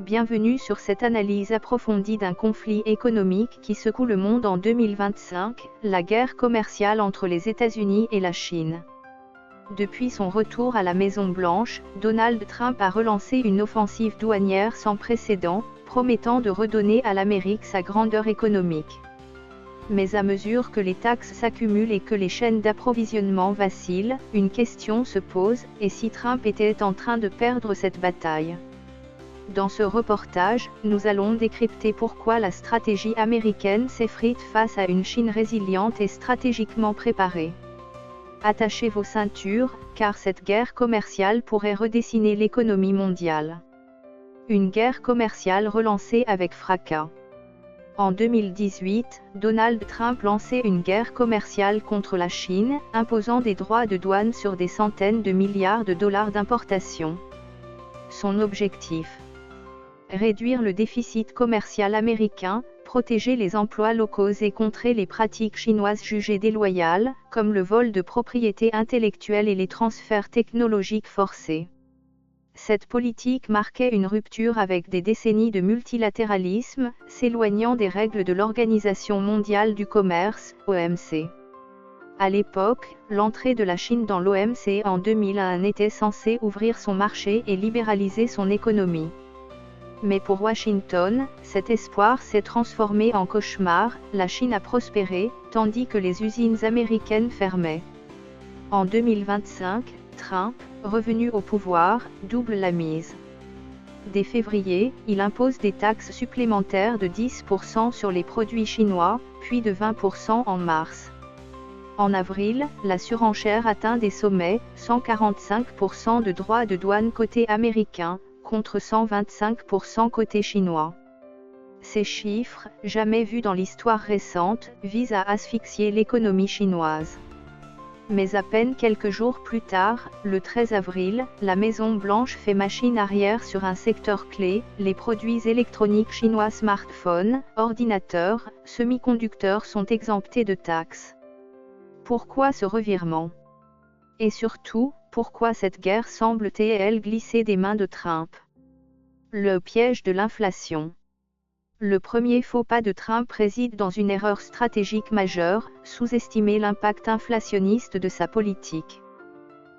bienvenue sur cette analyse approfondie d'un conflit économique qui secoue le monde en 2025, la guerre commerciale entre les États-Unis et la Chine. Depuis son retour à la Maison-Blanche, Donald Trump a relancé une offensive douanière sans précédent, promettant de redonner à l'Amérique sa grandeur économique. Mais à mesure que les taxes s'accumulent et que les chaînes d'approvisionnement vacillent, une question se pose, et si Trump était en train de perdre cette bataille ? Dans ce reportage, nous allons décrypter pourquoi la stratégie américaine s'effrite face à une Chine résiliente et stratégiquement préparée. Attachez vos ceintures, car cette guerre commerciale pourrait redessiner l'économie mondiale. Une guerre commerciale relancée avec fracas. En 2018, Donald Trump lançait une guerre commerciale contre la Chine, imposant des droits de douane sur des centaines de milliards de dollars d'importation. Son objectif : réduire le déficit commercial américain, protéger les emplois locaux et contrer les pratiques chinoises jugées déloyales, comme le vol de propriété intellectuelle et les transferts technologiques forcés. Cette politique marquait une rupture avec des décennies de multilatéralisme, s'éloignant des règles de l'Organisation mondiale du commerce, OMC. À l'époque, l'entrée de la Chine dans l'OMC en 2001 était censée ouvrir son marché et libéraliser son économie. Mais pour Washington, cet espoir s'est transformé en cauchemar, la Chine a prospéré, tandis que les usines américaines fermaient. En 2025, Trump, revenu au pouvoir, double la mise. Dès février, il impose des taxes supplémentaires de 10% sur les produits chinois, puis de 20% en mars. En avril, la surenchère atteint des sommets, 145% de droits de douane côté américain, contre 125% côté chinois. Ces chiffres, jamais vus dans l'histoire récente, visent à asphyxier l'économie chinoise. Mais à peine quelques jours plus tard, le 13 avril, la Maison-Blanche fait machine arrière sur un secteur clé, les produits électroniques chinois smartphones, ordinateurs, semi-conducteurs sont exemptés de taxes. Pourquoi ce revirement ? Et surtout, pourquoi cette guerre semble-t-elle glisser des mains de Trump ? Le piège de l'inflation. Le premier faux pas de Trump réside dans une erreur stratégique majeure, sous-estimer l'impact inflationniste de sa politique.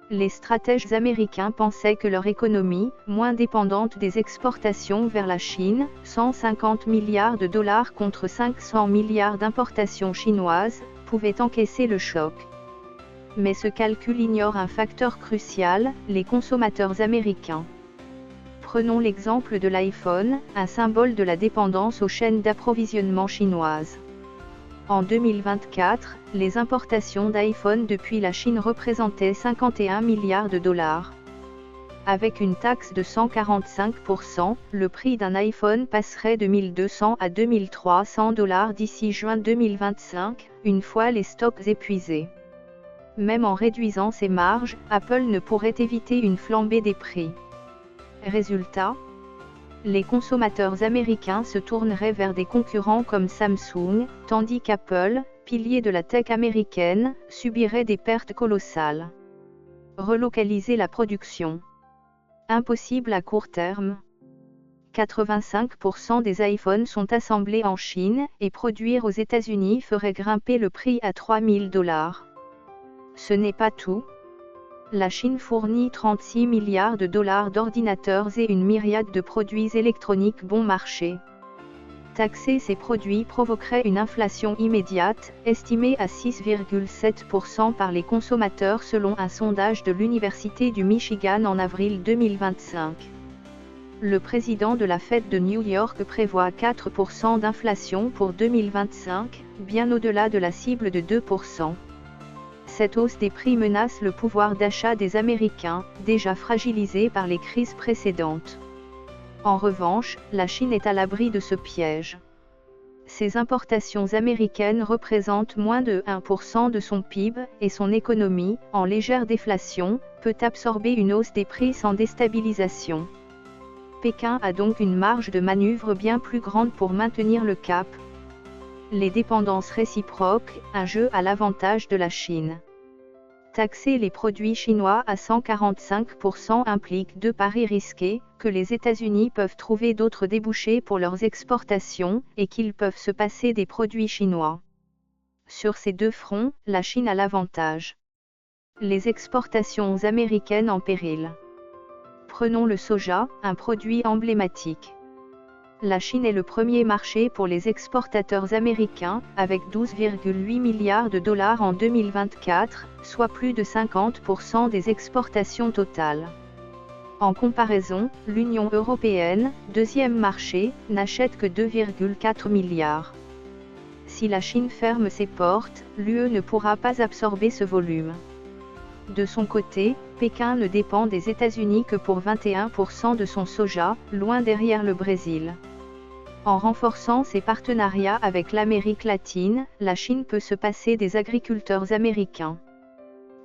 Les stratèges américains pensaient que leur économie, moins dépendante des exportations vers la Chine, 150 milliards de dollars contre 500 milliards d'importations chinoises, pouvait encaisser le choc. Mais ce calcul ignore un facteur crucial, les consommateurs américains. Prenons l'exemple de l'iPhone, un symbole de la dépendance aux chaînes d'approvisionnement chinoises. En 2024, les importations d'iPhone depuis la Chine représentaient 51 milliards de dollars. Avec une taxe de 145%, le prix d'un iPhone passerait de 1 200 à 2 300 dollars d'ici juin 2025, une fois les stocks épuisés. Même en réduisant ses marges, Apple ne pourrait éviter une flambée des prix. Résultat ? Les consommateurs américains se tourneraient vers des concurrents comme Samsung, tandis qu'Apple, pilier de la tech américaine, subirait des pertes colossales. Relocaliser la production. Impossible à court terme. 85% des iPhones sont assemblés en Chine, et produire aux États-Unis ferait grimper le prix à 3 000 dollars. Ce n'est pas tout. La Chine fournit 36 milliards de dollars d'ordinateurs et une myriade de produits électroniques bon marché. Taxer ces produits provoquerait une inflation immédiate, estimée à 6,7% par les consommateurs selon un sondage de l'Université du Michigan en avril 2025. Le président de la Fed de New York prévoit 4% d'inflation pour 2025, bien au-delà de la cible de 2%. Cette hausse des prix menace le pouvoir d'achat des Américains, déjà fragilisé par les crises précédentes. En revanche, la Chine est à l'abri de ce piège. Ses importations américaines représentent moins de 1% de son PIB, et son économie, en légère déflation, peut absorber une hausse des prix sans déstabilisation. Pékin a donc une marge de manœuvre bien plus grande pour maintenir le cap. Les dépendances réciproques, un jeu à l'avantage de la Chine. Taxer les produits chinois à 145% implique deux paris risqués, que les États-Unis peuvent trouver d'autres débouchés pour leurs exportations, et qu'ils peuvent se passer des produits chinois. Sur ces deux fronts, la Chine a l'avantage. Les exportations américaines en péril. Prenons le soja, un produit emblématique. La Chine est le premier marché pour les exportateurs américains, avec 12,8 milliards de dollars en 2024, soit plus de 50% des exportations totales. En comparaison, l'Union européenne, deuxième marché, n'achète que 2,4 milliards. Si la Chine ferme ses portes, l'UE ne pourra pas absorber ce volume. De son côté, Pékin ne dépend des États-Unis que pour 21% de son soja, loin derrière le Brésil. En renforçant ses partenariats avec l'Amérique latine, la Chine peut se passer des agriculteurs américains.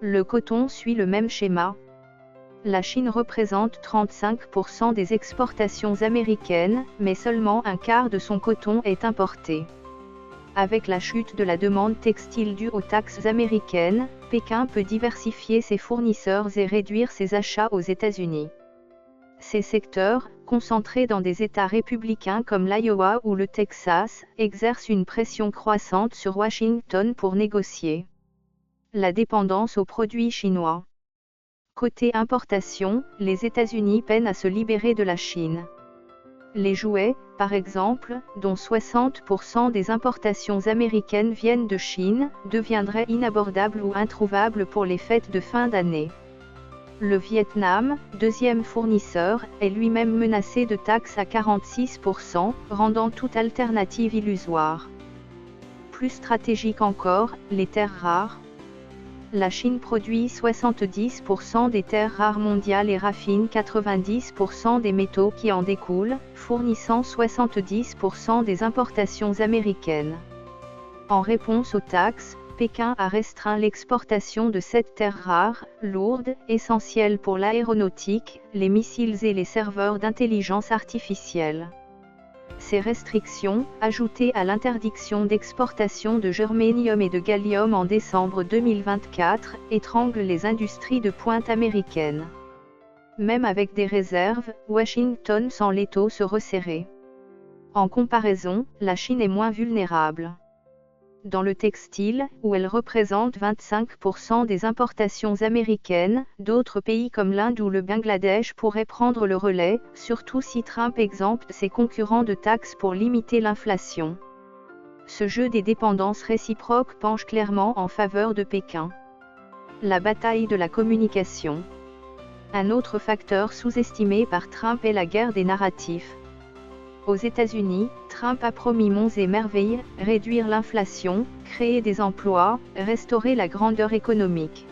Le coton suit le même schéma. La Chine représente 35% des exportations américaines, mais seulement un quart de son coton est importé. Avec la chute de la demande textile due aux taxes américaines, Pékin peut diversifier ses fournisseurs et réduire ses achats aux États-Unis. Ces secteurs, concentrés dans des États républicains comme l'Iowa ou le Texas, exercent une pression croissante sur Washington pour négocier. La dépendance aux produits chinois. Côté importation, les États-Unis peinent à se libérer de la Chine. Les jouets, par exemple, dont 60% des importations américaines viennent de Chine, deviendraient inabordables ou introuvables pour les fêtes de fin d'année. Le Vietnam, deuxième fournisseur, est lui-même menacé de taxes à 46%, rendant toute alternative illusoire. Plus stratégique encore, les terres rares. La Chine produit 70% des terres rares mondiales et raffine 90% des métaux qui en découlent, fournissant 70% des importations américaines. En réponse aux taxes, Pékin a restreint l'exportation de cette terre rare, lourde, essentielle pour l'aéronautique, les missiles et les serveurs d'intelligence artificielle. Ces restrictions, ajoutées à l'interdiction d'exportation de germanium et de gallium en décembre 2024, étranglent les industries de pointe américaines. Même avec des réserves, Washington sent l'étau se resserrer. En comparaison, la Chine est moins vulnérable. Dans le textile, où elle représente 25% des importations américaines, d'autres pays comme l'Inde ou le Bangladesh pourraient prendre le relais, surtout si Trump exempte ses concurrents de taxes pour limiter l'inflation. Ce jeu des dépendances réciproques penche clairement en faveur de Pékin. La bataille de la communication. Un autre facteur sous-estimé par Trump est la guerre des narratifs. Aux États-Unis, Trump a promis monts et merveilles, réduire l'inflation, créer des emplois, restaurer la grandeur économique.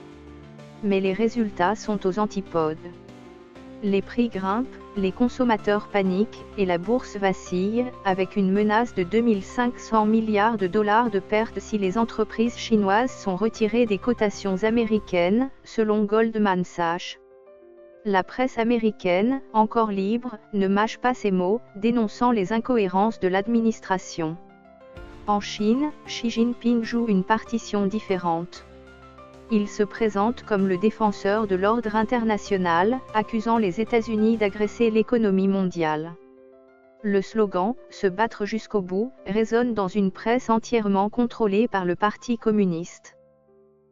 Mais les résultats sont aux antipodes. Les prix grimpent, les consommateurs paniquent, et la bourse vacille, avec une menace de 2500 milliards de dollars de pertes si les entreprises chinoises sont retirées des cotations américaines, selon Goldman Sachs. La presse américaine, encore libre, ne mâche pas ses mots, dénonçant les incohérences de l'administration. En Chine, Xi Jinping joue une partition différente. Il se présente comme le défenseur de l'ordre international, accusant les États-Unis d'agresser l'économie mondiale. Le slogan « Se battre jusqu'au bout » résonne dans une presse entièrement contrôlée par le Parti communiste.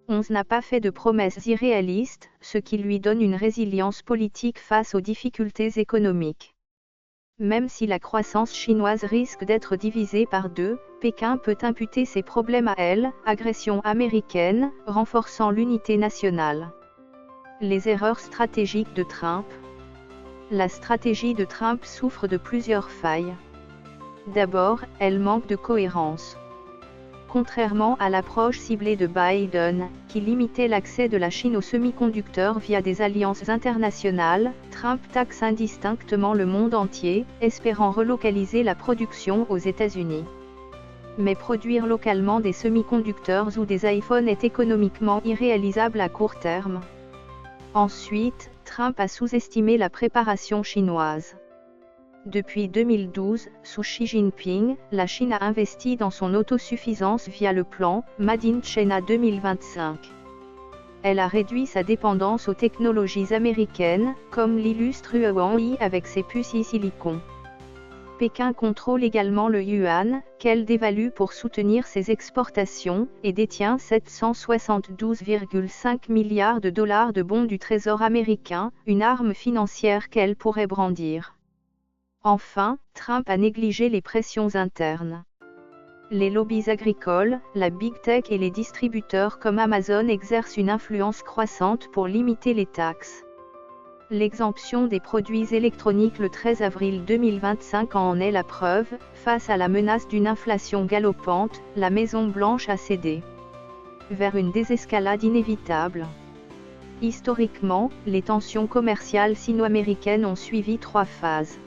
On n'a pas fait de promesses irréalistes, ce qui lui donne une résilience politique face aux difficultés économiques. Même si la croissance chinoise risque d'être divisée par deux, Pékin peut imputer ses problèmes à elle, agression américaine, renforçant l'unité nationale. Les erreurs stratégiques de Trump. La stratégie de Trump souffre de plusieurs failles. D'abord, elle manque de cohérence. Contrairement à l'approche ciblée de Biden, qui limitait l'accès de la Chine aux semi-conducteurs via des alliances internationales, Trump taxe indistinctement le monde entier, espérant relocaliser la production aux États-Unis. Mais produire localement des semi-conducteurs ou des iPhones est économiquement irréalisable à court terme. Ensuite, Trump a sous-estimé la préparation chinoise. Depuis 2012, sous Xi Jinping, la Chine a investi dans son autosuffisance via le plan Made in China 2025. Elle a réduit sa dépendance aux technologies américaines, comme l'illustre Huawei avec ses puces e-silicon. Pékin contrôle également le yuan, qu'elle dévalue pour soutenir ses exportations, et détient 772,5 milliards de dollars de bons du Trésor américain, une arme financière qu'elle pourrait brandir. Enfin, Trump a négligé les pressions internes. Les lobbies agricoles, la big tech et les distributeurs comme Amazon exercent une influence croissante pour limiter les taxes. L'exemption des produits électroniques le 13 avril 2025 en est la preuve. Face à la menace d'une inflation galopante, la Maison-Blanche a cédé vers une désescalade inévitable. Historiquement, les tensions commerciales sino-américaines ont suivi 3 phases.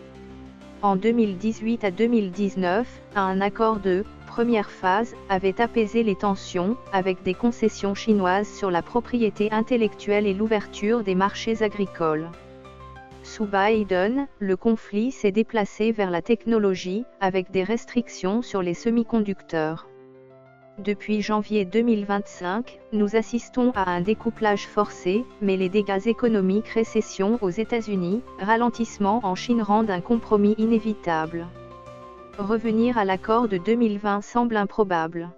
En 2018 à 2019, un accord de première phase avait apaisé les tensions, avec des concessions chinoises sur la propriété intellectuelle et l'ouverture des marchés agricoles. Sous Biden, le conflit s'est déplacé vers la technologie, avec des restrictions sur les semi-conducteurs. Depuis janvier 2025, nous assistons à un découplage forcé, mais les dégâts économiques, récession aux États-Unis, ralentissement en Chine rendent un compromis inévitable. Revenir à l'accord de 2020 semble improbable.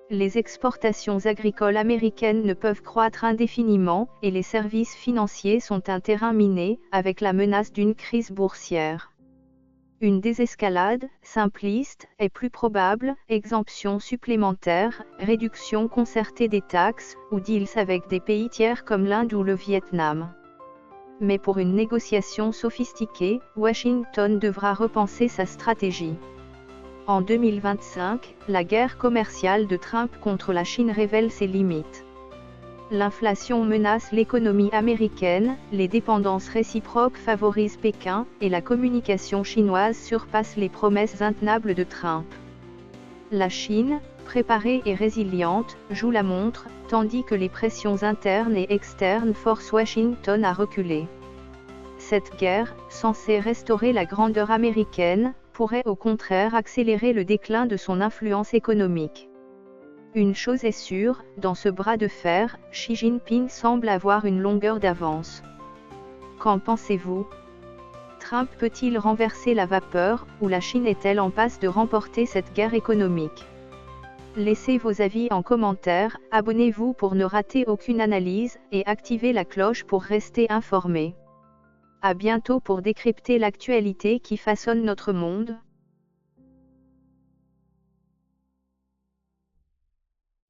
Les exportations agricoles américaines ne peuvent croître indéfiniment, et les services financiers sont un terrain miné, avec la menace d'une crise boursière. Une désescalade, simpliste, est plus probable, exemption supplémentaire, réduction concertée des taxes, ou deals avec des pays tiers comme l'Inde ou le Vietnam. Mais pour une négociation sophistiquée, Washington devra repenser sa stratégie. En 2025, la guerre commerciale de Trump contre la Chine révèle ses limites. L'inflation menace l'économie américaine, les dépendances réciproques favorisent Pékin, et la communication chinoise surpasse les promesses intenables de Trump. La Chine, préparée et résiliente, joue la montre, tandis que les pressions internes et externes forcent Washington à reculer. Cette guerre, censée restaurer la grandeur américaine, pourrait au contraire accélérer le déclin de son influence économique. Une chose est sûre, dans ce bras de fer, Xi Jinping semble avoir une longueur d'avance. Qu'en pensez-vous ? Trump peut-il renverser la vapeur, ou la Chine est-elle en passe de remporter cette guerre économique ? Laissez vos avis en commentaire, abonnez-vous pour ne rater aucune analyse, et activez la cloche pour rester informé. À bientôt pour décrypter l'actualité qui façonne notre monde.